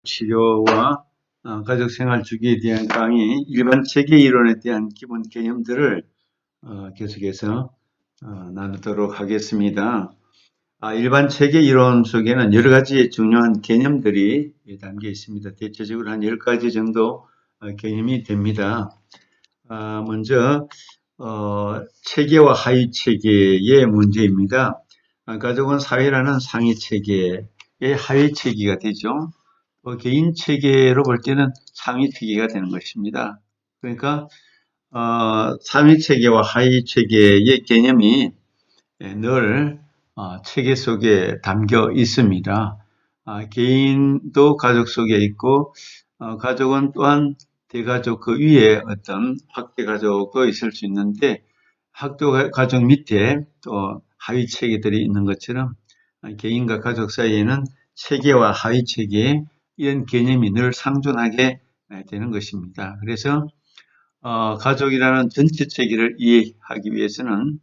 치료와 가족생활 주기에 대한 강의, 일반 체계 이론에 대한 기본 개념들을 계속해서 나누도록 하겠습니다. 일반 체계 이론 속에는 여러 가지의 중요한 개념들이 담겨 있습니다. 대체적으로 한 10가지 정도 개념이 됩니다. 먼저 체계와 하위 체계의 문제입니다. 가족은 사회라는 상위 체계의 하위 체계가 되죠. 개인 체계로 볼 때는 상위 체계가 되는 것입니다. 그러니까 상위 체계와 하위 체계의 개념이 늘 체계 속에 담겨 있습니다. 개인도 가족 속에 있고 가족은 또한 대가족 그 위에 어떤 확대 가족도 있을 수 있는데 확대 가족 밑에 또 하위 체계들이 있는 것처럼 개인과 가족 사이에는 체계와 하위 체계 이런 개념이 늘 상존하게 되는 것입니다. 그래서 가족이라는 전체 체계를 이해하기 위해서는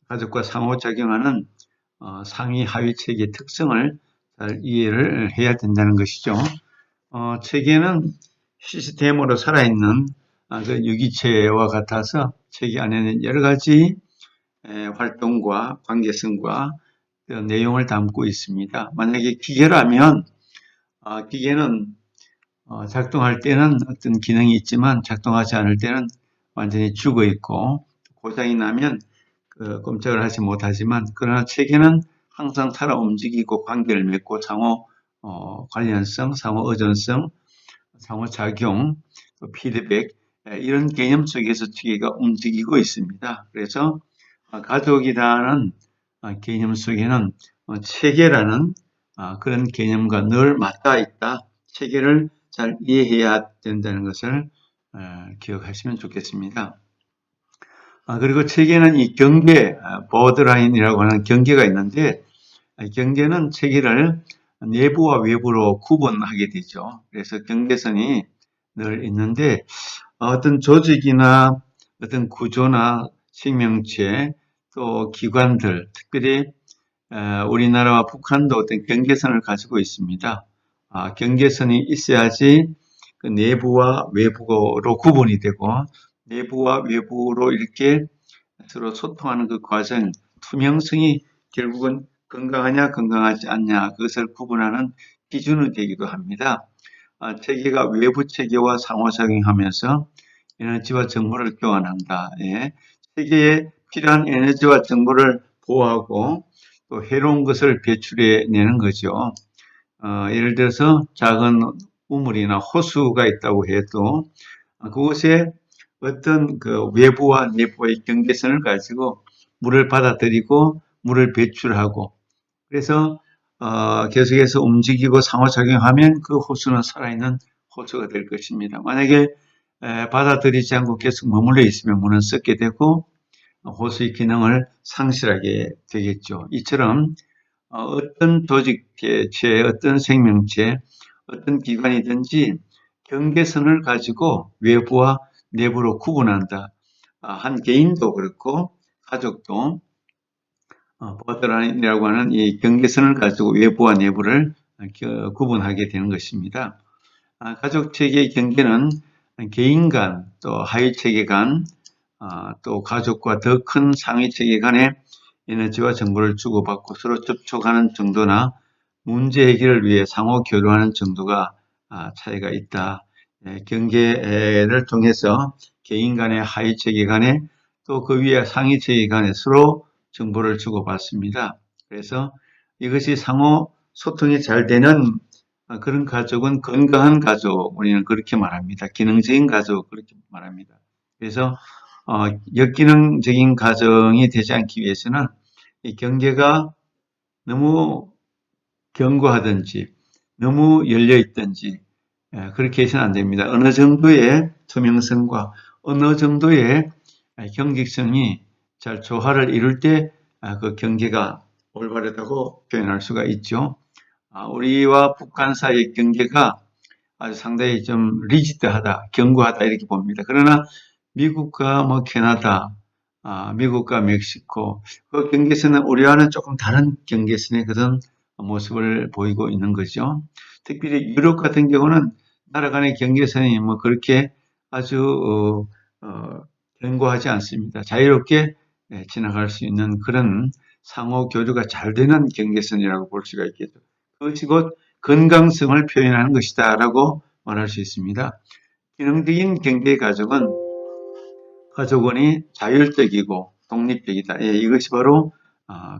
가족과 상호작용하는 상위 하위 체계의 특성을 잘 이해를 해야 된다는 것이죠. 체계는 시스템으로 살아있는 그 유기체와 같아서 체계 안에는 여러 가지 활동과 관계성과 내용을 담고 있습니다. 만약에 기계라면 기계는 작동할 때는 어떤 기능이 있지만 작동하지 않을 때는 완전히 죽어 있고 고장이 나면 꼼짝을 하지 못하지만 그러나 체계는 항상 살아 움직이고 관계를 맺고 상호 관련성, 상호 의존성, 상호 작용, 피드백 이런 개념 속에서 체계가 움직이고 있습니다. 그래서 가족이라는 개념 속에는 체계라는 그런 개념과 늘 맞닿아 있다. 체계를 잘 이해해야 된다는 것을 기억하시면 좋겠습니다. 그리고 체계는 이 경계, 보더라인이라고 하는 경계가 있는데 경계는 체계를 내부와 외부로 구분하게 되죠. 그래서 경계선이 늘 있는데 어떤 조직이나 어떤 구조나 생명체 또 기관들, 특별히 우리나라와 북한도 어떤 경계선을 가지고 있습니다. 경계선이 있어야지 그 내부와 외부로 구분이 되고 내부와 외부로 이렇게 서로 소통하는 그 과정, 투명성이 결국은 건강하냐 건강하지 않냐 그것을 구분하는 기준이 되기도 합니다. 체계가 외부 체계와 상호작용하면서 에너지와 정보를 교환한다. 예. 체계에 필요한 에너지와 정보를 보호하고 또 해로운 것을 배출해내는 거죠. 예를 들어서 작은 우물이나 호수가 있다고 해도 그곳에 어떤 그 외부와 내부의 경계선을 가지고 물을 받아들이고 물을 배출하고 그래서 계속해서 움직이고 상호작용하면 그 호수는 살아있는 호수가 될 것입니다. 만약에 받아들이지 않고 계속 머물러 있으면 물은 썩게 되고 호수의 기능을 상실하게 되겠죠. 이처럼 어떤 조직체, 어떤 생명체, 어떤 기관이든지 경계선을 가지고 외부와 내부로 구분한다. 한 개인도 그렇고 가족도 보더라인이라고 하는 이 경계선을 가지고 외부와 내부를 구분하게 되는 것입니다. 가족 체계의 경계는 개인 간, 또 하위 체계 간, 또 가족과 더 큰 상위 체계 간의 에너지와 정보를 주고받고 서로 접촉하는 정도나 문제 해결을 위해 상호 교류하는 정도가 차이가 있다. 경계를 통해서 개인 간의 하위 체계 간에 또 그 위에 상위 체계 간에 서로 정보를 주고받습니다. 그래서 이것이 상호 소통이 잘 되는 그런 가족은 건강한 가족, 우리는 그렇게 말합니다. 기능적인 가족, 그렇게 말합니다. 그래서 역기능적인 가정이 되지 않기 위해서는 이 경계가 너무 견고하든지 너무 열려 있든지 그렇게 해서는 안 됩니다. 어느 정도의 투명성과 어느 정도의 경직성이 잘 조화를 이룰 때 그 경계가 올바르다고 표현할 수가 있죠. 우리와 북한 사이의 경계가 아주 상당히 좀 리지드하다, 견고하다 이렇게 봅니다. 그러나 미국과 뭐 캐나다, 미국과 멕시코 그 경계선은 우리와는 조금 다른 경계선이거든. 모습을 보이고 있는 거죠. 특별히 유럽 같은 경우는 나라 간의 경계선이 뭐 그렇게 아주 견고하지 않습니다. 자유롭게 지나갈 수 있는 그런 상호 교류가 잘 되는 경계선이라고 볼 수가 있겠죠. 그것이 곧 건강성을 표현하는 것이다라고 말할 수 있습니다. 기능적인 경제 가족원이 자율적이고 독립적이다. 예, 이것이 바로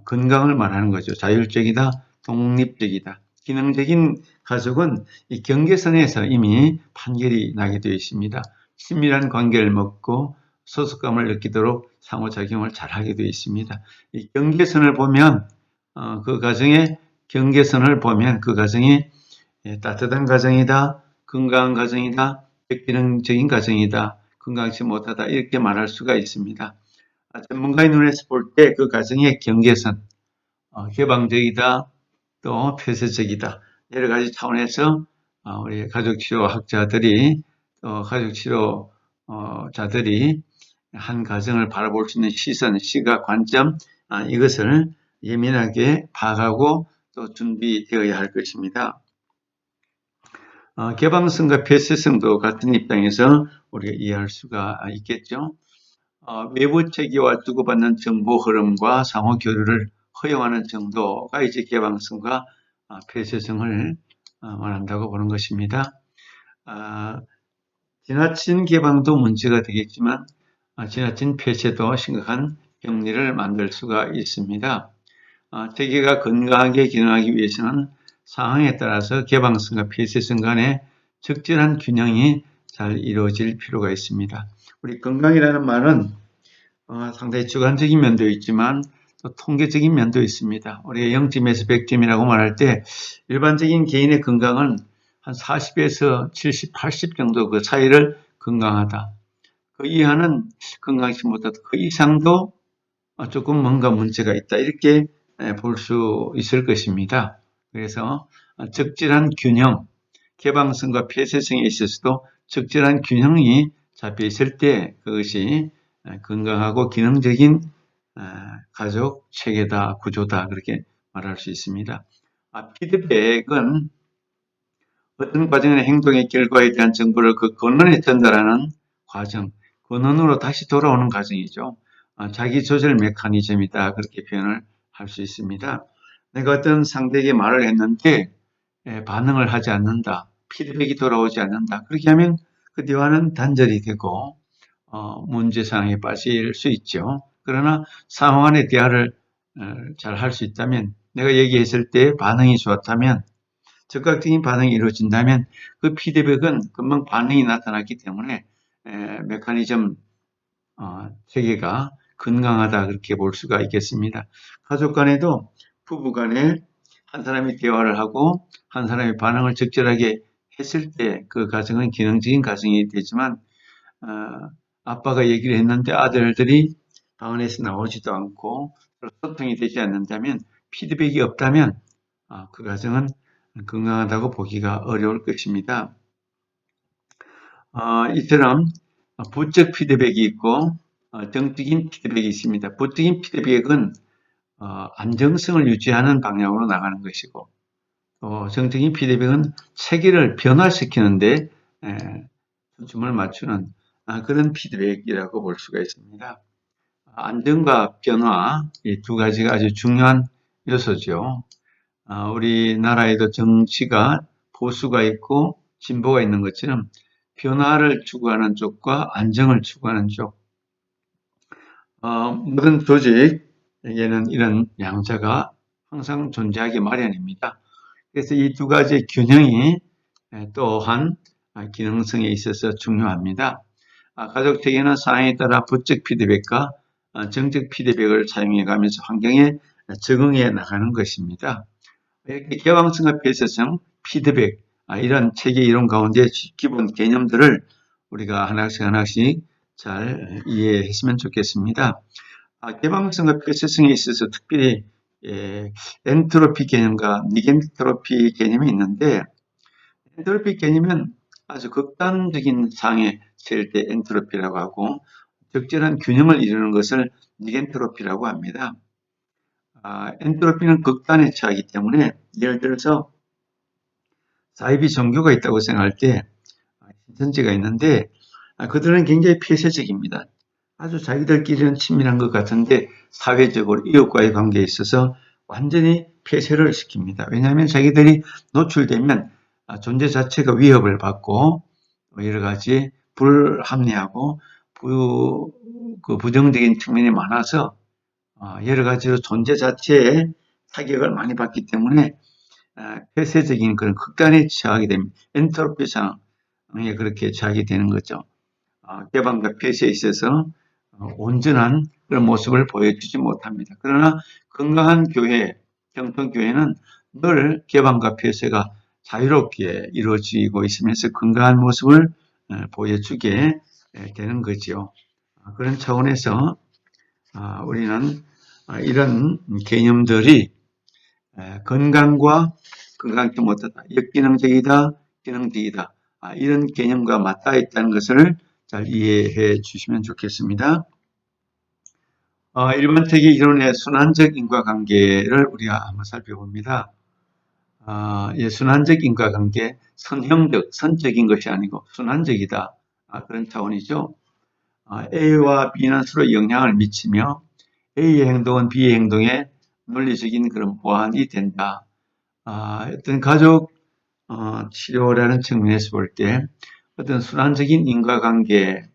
건강을 말하는 거죠. 자율적이다, 독립적이다. 기능적인 가족은 이 경계선에서 이미 판결이 나게 되어 있습니다. 친밀한 관계를 맺고 소속감을 느끼도록 상호작용을 잘하게 되어 있습니다. 이 경계선을 보면 그 가정의 경계선을 보면 그 가정이 따뜻한 가정이다, 건강한 가정이다, 기능적인 가정이다, 건강치 못하다 이렇게 말할 수가 있습니다. 전문가의 눈에서 볼 때 그 가정의 경계선, 개방적이다, 또 폐쇄적이다 여러 가지 차원에서 우리 가족치료학자들이 또 가족치료자들이 한 가정을 바라볼 수 있는 시선, 시각, 관점 이것을 예민하게 파악하고 또 준비되어야 할 것입니다. 개방성과 폐쇄성도 같은 입장에서 우리가 이해할 수가 있겠죠. 외부 체계와 주고받는 정보 흐름과 상호 교류를 허용하는 정도가 이제 개방성과 폐쇄성을 말한다고 보는 것입니다. 지나친 개방도 문제가 되겠지만 지나친 폐쇄도 심각한 격리를 만들 수가 있습니다. 체계가 건강하게 기능하기 위해서는 상황에 따라서 개방성과 폐쇄성 간의 적절한 균형이 잘 이루어질 필요가 있습니다. 우리 건강이라는 말은 상당히 주관적인 면도 있지만 또 통계적인 면도 있습니다. 우리가 0점에서 100점이라고 말할 때 일반적인 개인의 건강은 한 40에서 70, 80 정도 그 사이를 건강하다. 그 이하는 건강치 못하다. 그 이상도 조금 뭔가 문제가 있다. 이렇게 볼 수 있을 것입니다. 그래서 적절한 균형, 개방성과 폐쇄성에 있어서도 적절한 균형이 잡혀 있을 때 그것이 건강하고 기능적인 가족 체계다, 구조다 그렇게 말할 수 있습니다. 피드백은 어떤 과정의 행동의 결과에 대한 정보를 그 근원에 전달하는 과정, 근원으로 다시 돌아오는 과정이죠. 자기 조절 메커니즘이다 그렇게 표현을 할 수 있습니다. 내가 어떤 상대에게 말을 했는데 반응을 하지 않는다, 피드백이 돌아오지 않는다. 그렇게 하면 그 대화는 단절이 되고 문제 상황에 빠질 수 있죠. 그러나 상황 안에 대화를 잘 할 수 있다면, 내가 얘기했을 때 반응이 좋았다면, 즉각적인 반응이 이루어진다면 그 피드백은 금방 반응이 나타났기 때문에 메커니즘 체계가 건강하다 그렇게 볼 수가 있겠습니다. 가족 간에도 부부 간에 한 사람이 대화를 하고 한 사람이 반응을 적절하게 했을 때 그 가정은 기능적인 가정이 되지만 아빠가 얘기를 했는데 아들들이 방 안에서 나오지도 않고 소통이 되지 않는다면, 피드백이 없다면 그 가정은 건강하다고 보기가 어려울 것입니다. 이처럼 부적 피드백이 있고 정적인 피드백이 있습니다. 부적인 피드백은 안정성을 유지하는 방향으로 나가는 것이고, 정적인 피드백은 체계를 변화시키는데 초점을 맞추는 그런 피드백이라고 볼 수가 있습니다. 안정과 변화, 이 두 가지가 아주 중요한 요소죠. 우리나라에도 정치가 보수가 있고 진보가 있는 것처럼 변화를 추구하는 쪽과 안정을 추구하는 쪽, 모든 조직에게는 이런 양자가 항상 존재하기 마련입니다. 그래서 이 두 가지의 균형이 또한 기능성에 있어서 중요합니다. 가족 체계는 상황에 따라 부적 피드백과 정적 피드백을 사용해 가면서 환경에 적응해 나가는 것입니다. 이렇게 개방성과 폐쇄성, 피드백, 이런 체계 이론 가운데 기본 개념들을 우리가 하나씩 잘 이해했으면 좋겠습니다. 개방성과 폐쇄성에 있어서 특별히 엔트로피 개념과 니겐트로피 개념이 있는데, 엔트로피 개념은 아주 극단적인 상황에 처할 때 엔트로피라고 하고 적절한 균형을 이루는 것을 니겐트로피라고 합니다. 엔트로피는 극단에 처하기 때문에 예를 들어서 사이비 종교가 있다고 생각할 때 신천지가 있는데 그들은 굉장히 폐쇄적입니다. 아주 자기들끼리는 친밀한 것 같은데 사회적으로 이웃과의 관계에 있어서 완전히 폐쇄를 시킵니다. 왜냐하면 자기들이 노출되면 존재 자체가 위협을 받고 여러 가지 불합리하고 부정적인 측면이 많아서 여러 가지로 존재 자체에 타격을 많이 받기 때문에 폐쇄적인 그런 극단에 처하게 됩니다. 엔트로피 상황에 그렇게 처하게 되는 거죠. 개방과 폐쇄에 있어서 온전한 그런 모습을 보여주지 못합니다. 그러나 건강한 교회, 정통교회는 늘 개방과 폐쇄가 자유롭게 이루어지고 있으면서 건강한 모습을 보여주게 되는 거죠. 그런 차원에서 우리는 이런 개념들이 건강과 건강하지 못하다, 역기능적이다, 기능적이다, 이런 개념과 맞닿아 있다는 것을 잘 이해해 주시면 좋겠습니다. 일반적인 이론의 순환적 인과관계를 우리가 한번 살펴봅니다. 순환적 인과관계, 선형적, 선적인 것이 아니고 순환적이다. 그런 차원이죠. A와 B는 서로 영향을 미치며 A의 행동은 B의 행동에 논리적인 그런 보완이 된다. 어떤 가족 치료라는 측면에서 볼 때 어떤 순환적인 인과관계가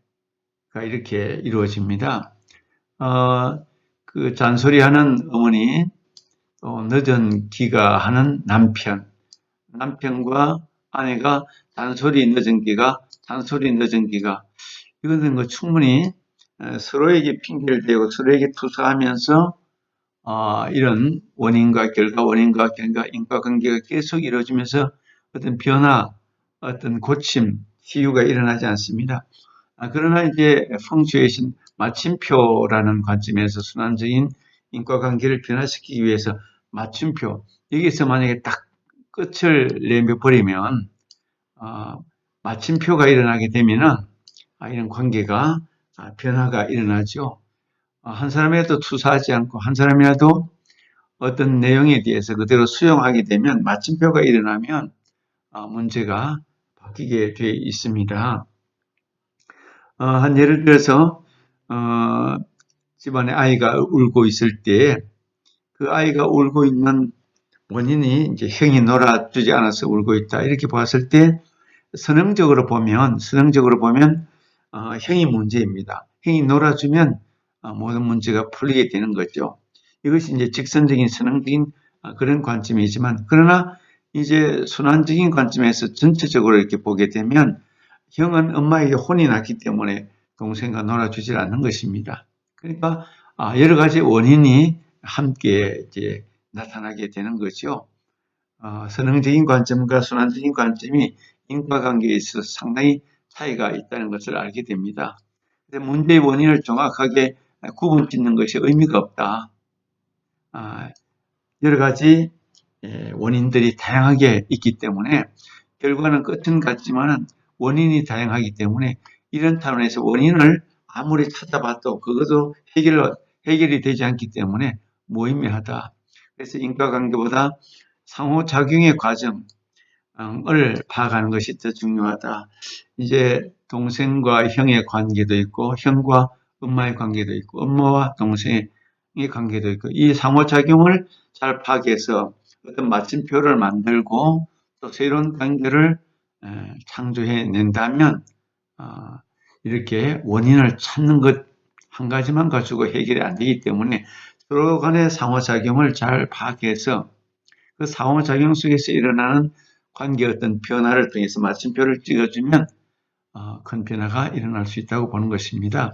이렇게 이루어집니다. 그 잔소리하는 어머니, 또 늦은 귀가하는 남편과 아내가 잔소리 늦은 귀가, 이거는 뭐 충분히 서로에게 핑계를 대고 서로에게 투사하면서 이런 원인과 결과, 인과관계가 계속 이루어지면서 어떤 변화, 어떤 고침, 치유가 일어나지 않습니다. 그러나 이제 펑추의 신 마침표라는 관점에서 순환적인 인과관계를 변화시키기 위해서 맞춤표, 여기서 만약에 딱 끝을 내버리면 마침표가 일어나게 되면은 이런 관계가 변화가 일어나죠. 한 사람이라도 투사하지 않고 한 사람이라도 어떤 내용에 대해서 그대로 수용하게 되면 마침표가 일어나면 문제가 바뀌게 돼 있습니다. 한 예를 들어서 집안에 아이가 울고 있을 때 그 아이가 울고 있는 원인이 이제 형이 놀아주지 않아서 울고 있다 이렇게 봤을 때 선형적으로 보면 형이 문제입니다. 형이 놀아주면 모든 문제가 풀리게 되는 거죠. 이것이 이제 직선적인 선형적인 그런 관점이지만 그러나 이제 순환적인 관점에서 전체적으로 이렇게 보게 되면 형은 엄마에게 혼이 났기 때문에 동생과 놀아주질 않는 것입니다. 그러니까 여러 가지 원인이 함께 이제 나타나게 되는 거죠. 선형적인 관점과 순환적인 관점이 인과관계에 있어서 상당히 차이가 있다는 것을 알게 됩니다. 근데 문제의 원인을 정확하게 구분 짓는 것이 의미가 없다. 여러 가지 원인들이 다양하게 있기 때문에 결과는 끝은 같지만 원인이 다양하기 때문에 이런 차원에서 원인을 아무리 찾아봐도 그것도 해결이 되지 않기 때문에 무의미하다. 그래서 인과관계보다 상호작용의 과정을 파악하는 것이 더 중요하다. 이제 동생과 형의 관계도 있고 형과 엄마의 관계도 있고 엄마와 동생의 관계도 있고 이 상호작용을 잘 파악해서 어떤 마침표를 만들고 또 새로운 관계를 창조해 낸다면 이렇게 원인을 찾는 것 한 가지만 가지고 해결이 안 되기 때문에 서로 간의 상호작용을 잘 파악해서 그 상호작용 속에서 일어나는 관계의 어떤 변화를 통해서 마침표를 찍어주면 큰 변화가 일어날 수 있다고 보는 것입니다.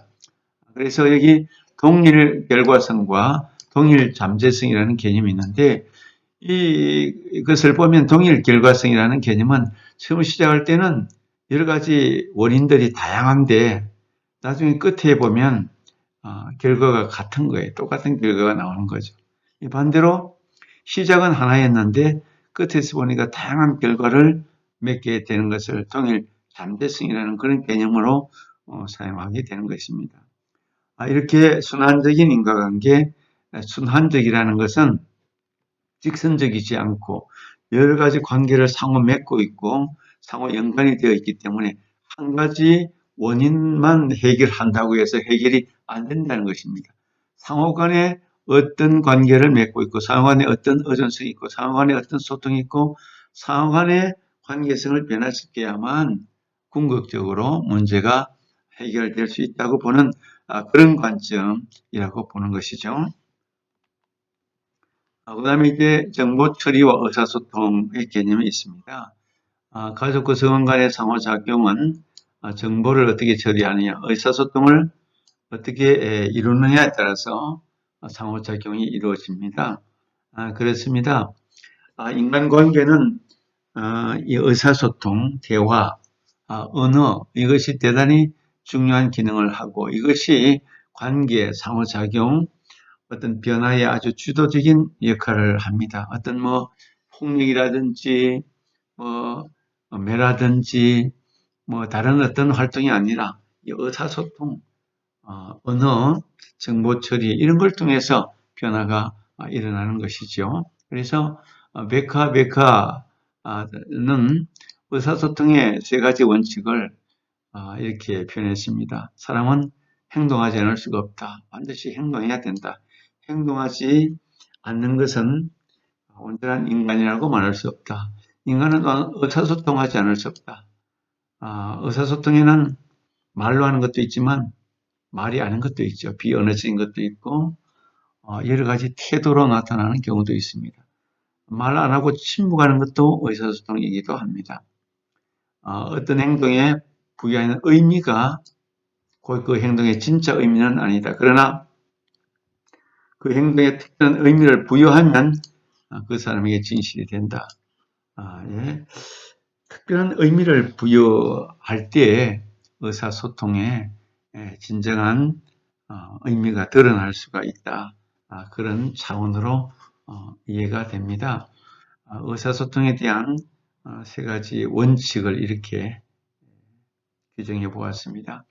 그래서 여기 동일 결과성과 동일 잠재성이라는 개념이 있는데 이것을 보면 동일 결과성이라는 개념은 처음 시작할 때는 여러 가지 원인들이 다양한데 나중에 끝에 보면 결과가 같은 거예요. 똑같은 결과가 나오는 거죠. 반대로 시작은 하나였는데 끝에서 보니까 다양한 결과를 맺게 되는 것을 동일 잠재성이라는 그런 개념으로 사용하게 되는 것입니다. 이렇게 순환적인 인과관계, 순환적이라는 것은 직선적이지 않고 여러 가지 관계를 상호 맺고 있고 상호 연관이 되어 있기 때문에 한 가지 원인만 해결한다고 해서 해결이 안 된다는 것입니다. 상호 간에 어떤 관계를 맺고 있고 상호 간에 어떤 의존성이 있고 상호 간에 어떤 소통이 있고 상호 간의 관계성을 변화시켜야만 궁극적으로 문제가 해결될 수 있다고 보는 그런 관점이라고 보는 것이죠. 그 다음에 이제 정보 처리와 의사소통의 개념이 있습니다. 가족 구성원 간의 상호작용은 정보를 어떻게 처리하느냐, 의사소통을 어떻게 이루느냐에 따라서 상호작용이 이루어집니다. 그렇습니다. 인간관계는 이 의사소통, 대화, 언어 이것이 대단히 중요한 기능을 하고 이것이 관계, 상호작용, 어떤 변화에 아주 주도적인 역할을 합니다. 어떤 뭐 폭력이라든지 뭐 매라든지 뭐 다른 어떤 활동이 아니라 이 의사소통, 언어, 정보 처리 이런 걸 통해서 변화가 일어나는 것이죠. 그래서 백화는 의사소통의 세 가지 원칙을 이렇게 표현했습니다. 사람은 행동하지 않을 수가 없다. 반드시 행동해야 된다. 행동하지 않는 것은 온전한 인간이라고 말할 수 없다. 인간은 의사소통하지 않을 수 없다. 의사소통에는 말로 하는 것도 있지만 말이 아닌 것도 있죠. 비언어적인 것도 있고 여러 가지 태도로 나타나는 경우도 있습니다. 말 안 하고 침묵하는 것도 의사소통이기도 합니다. 어떤 행동에 부여하는 의미가 그 행동의 진짜 의미는 아니다. 그러나 그 행동에 특별한 의미를 부여하면 그 사람에게 진실이 된다. 예. 특별한 의미를 부여할 때 의사소통에 진정한 의미가 드러날 수가 있다. 그런 차원으로 이해가 됩니다. 의사소통에 대한 세 가지 원칙을 이렇게 규정해 보았습니다.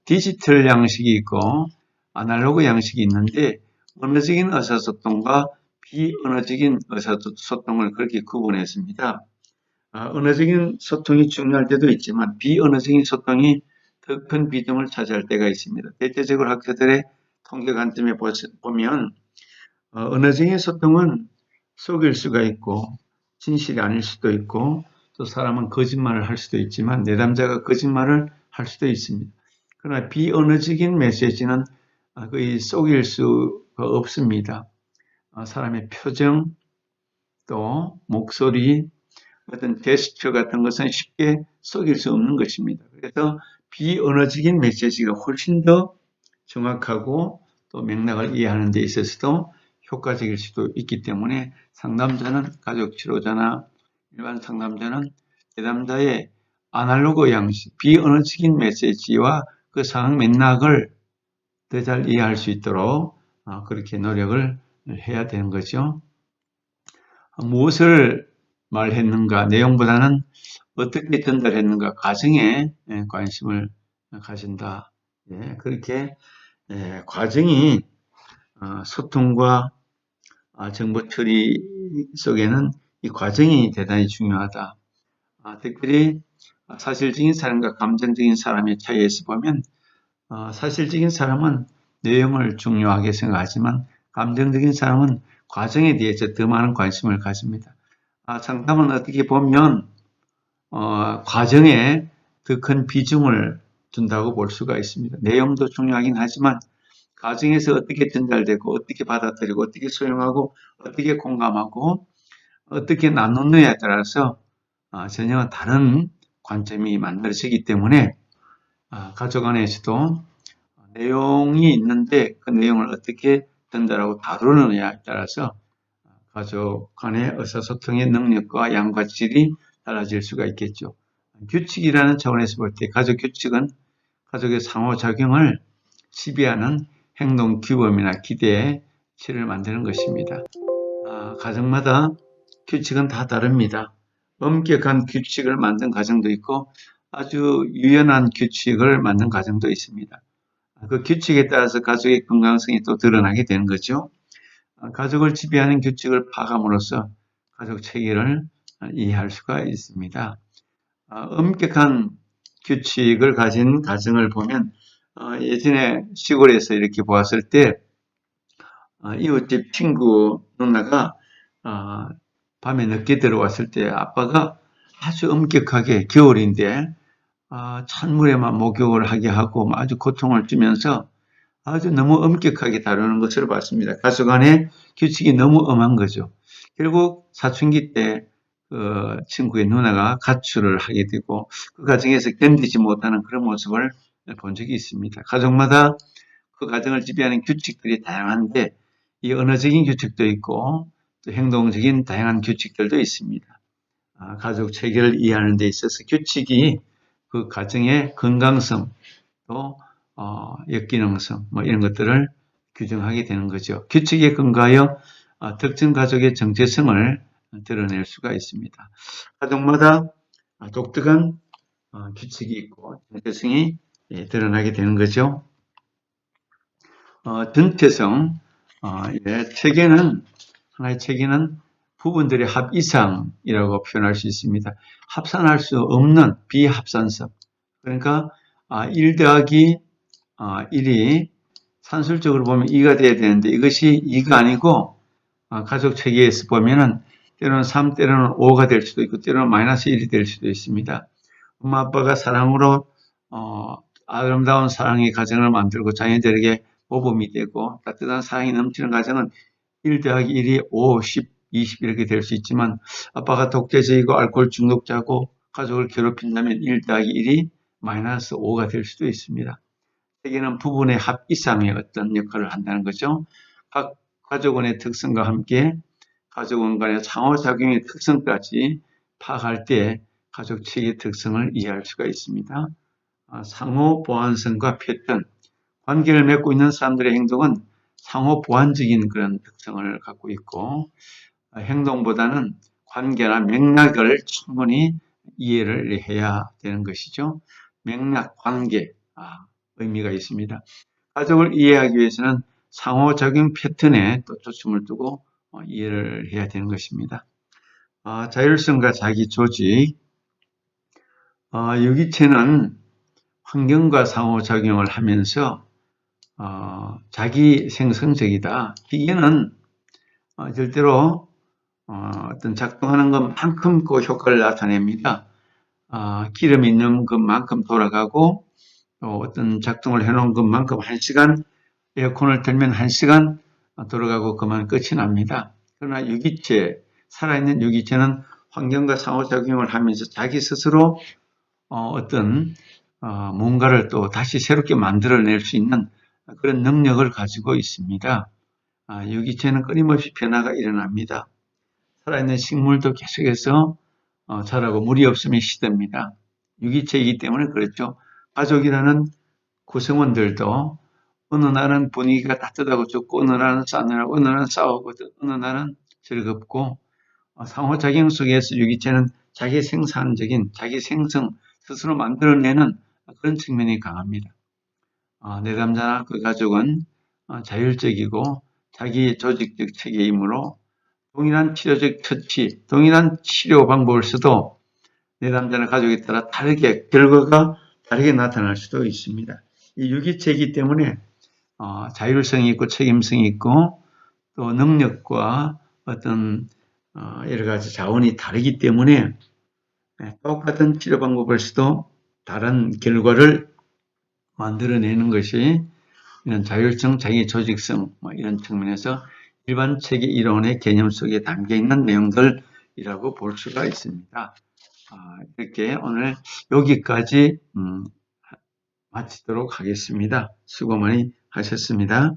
디지털 양식이 있고 아날로그 양식이 있는데 언어적인 의사소통과 비언어적인 의사소통을 그렇게 구분했습니다. 언어적인 소통이 중요할 때도 있지만 비언어적인 소통이 더 큰 비중을 차지할 때가 있습니다. 대체적으로 학자들의 통계 관점에 보면 언어적인 소통은 속일 수가 있고 진실이 아닐 수도 있고 또 사람은 거짓말을 할 수도 있지만 내담자가 거짓말을 할 수도 있습니다. 그러나 비언어적인 메시지는 거의 속일 수가 없습니다. 사람의 표정 또 목소리 어떤 제스처 같은 것은 쉽게 속일 수 없는 것입니다. 그래서 비언어적인 메시지가 훨씬 더 정확하고 또 맥락을 이해하는 데 있어서도 효과적일 수도 있기 때문에 상담자는 가족 치료자나 일반 상담자는 내담자의 아날로그 양식, 비언어적인 메시지와 그 상황 맥락을 더 잘 이해할 수 있도록 그렇게 노력을 해야 되는 거죠. 무엇을 말했는가 내용보다는 어떻게 전달했는가 과정에 관심을 가진다. 그렇게 과정이 소통과 정보 처리 속에는 이 과정이 대단히 중요하다. 특별히 사실적인 사람과 감정적인 사람의 차이에서 보면 사실적인 사람은 내용을 중요하게 생각하지만 감정적인 사람은 과정에 대해서 더 많은 관심을 가집니다. 상담은 어떻게 보면 과정에 더 큰 비중을 둔다고 볼 수가 있습니다. 내용도 중요하긴 하지만 과정에서 어떻게 전달되고 어떻게 받아들이고 어떻게 수용하고 어떻게 공감하고 어떻게 나누느냐에 따라서 전혀 다른 관점이 만들어지기 때문에 가족 안에서도 내용이 있는데 그 내용을 어떻게 전달하고 다루느냐에 따라서 가족 간의 의사소통의 능력과 양과 질이 달라질 수가 있겠죠. 규칙이라는 차원에서 볼 때 가족 규칙은 가족의 상호작용을 지배하는 행동 규범이나 기대치를 만드는 것입니다. 가정마다 규칙은 다 다릅니다. 엄격한 규칙을 만든 가정도 있고 아주 유연한 규칙을 만든 가정도 있습니다. 그 규칙에 따라서 가족의 건강성이 또 드러나게 되는 거죠. 가족을 지배하는 규칙을 파악함으로써 가족 체계를 이해할 수가 있습니다. 엄격한 규칙을 가진 가정을 보면 예전에 시골에서 이렇게 보았을 때 이웃집 친구 누나가 밤에 늦게 들어왔을 때 아빠가 아주 엄격하게 겨울인데 찬물에만 목욕을 하게 하고 아주 고통을 주면서 아주 너무 엄격하게 다루는 것을 봤습니다. 가족 간의 규칙이 너무 엄한 거죠. 결국 사춘기 때 그 친구의 누나가 가출을 하게 되고 그 과정에서 견디지 못하는 그런 모습을 본 적이 있습니다. 가족마다 그 가정을 지배하는 규칙들이 다양한데 이 언어적인 규칙도 있고 또 행동적인 다양한 규칙들도 있습니다. 가족 체계를 이해하는 데 있어서 규칙이 그 가정의 건강성 또 역기능성 뭐 이런 것들을 규정하게 되는 거죠. 규칙에 근거하여 특정 가족의 정체성을 드러낼 수가 있습니다. 가족마다 독특한 규칙이 있고 정체성이 드러나게 되는 거죠. 전체성, 체계는 하나의 체계는 부분들의 합 이상이라고 표현할 수 있습니다. 합산할 수 없는 비합산성. 그러니까 1 더하기 1이 산술적으로 보면 2가 돼야 되는데 이것이 2가 아니고 가족 체계에서 보면은 때로는 3, 때로는 5가 될 수도 있고 때로는 마이너스 1이 될 수도 있습니다. 엄마 아빠가 사랑으로 아름다운 사랑의 가정을 만들고 자녀들에게 모범이 되고 따뜻한 사랑이 넘치는 가정은 1 더하기 1이 5, 10, 20 이렇게 될 수 있지만 아빠가 독재적이고 알코올 중독자고 가족을 괴롭힌다면 1 더하기 1이 마이너스 5가 될 수도 있습니다. 세계는 부분의 합 이상의 어떤 역할을 한다는 거죠. 각 가족원의 특성과 함께 가족원 간의 상호작용의 특성까지 파악할 때 가족 체계의 특성을 이해할 수가 있습니다. 상호 보완성과 패턴, 관계를 맺고 있는 사람들의 행동은 상호 보완적인 그런 특성을 갖고 있고 행동보다는 관계나 맥락을 충분히 이해를 해야 되는 것이죠. 맥락, 관계, 의미가 있습니다. 가족을 이해하기 위해서는 상호작용 패턴에 또 초점을 두고 이해를 해야 되는 것입니다. 자율성과 자기 조직, 유기체는 환경과 상호작용을 하면서 자기 생성적이다. 기계는 절대로 어떤 작동하는 것만큼 그 효과를 나타냅니다. 기름 있는 것만큼 돌아가고 어떤 작동을 해놓은 것만큼 1시간 에어컨을 틀면 1시간 돌아가고 그만 끝이 납니다. 그러나 유기체, 살아있는 유기체는 환경과 상호작용을 하면서 자기 스스로 어떤 뭔가를 또 다시 새롭게 만들어낼 수 있는 그런 능력을 가지고 있습니다. 유기체는 끊임없이 변화가 일어납니다. 살아있는 식물도 계속해서 자라고 물이 없으면 시듭니다. 유기체이기 때문에 그렇죠. 가족이라는 구성원들도 어느 날은 분위기가 따뜻하고 좋고 어느 날은 싸늘하고 어느 날은 싸우고 어느 날은 즐겁고 상호작용 속에서 유기체는 자기 생산적인 자기 생성 스스로 만들어내는 그런 측면이 강합니다. 내담자나 그 가족은 자율적이고 자기 조직적 체계이므로 동일한 치료적 처치, 동일한 치료 방법을 써도 내담자나 가족에 따라 다르게 결과가 다르게 나타날 수도 있습니다. 이 유기체이기 때문에 자율성이 있고 책임성이 있고 또 능력과 어떤 여러 가지 자원이 다르기 때문에 똑같은 치료 방법을 써도 다른 결과를 만들어내는 것이 이런 자율성, 자기 조직성 이런 측면에서 일반 체계 이론의 개념 속에 담겨 있는 내용들이라고 볼 수가 있습니다. 이렇게 오늘 여기까지 마치도록 하겠습니다. 수고 많이 하셨습니다.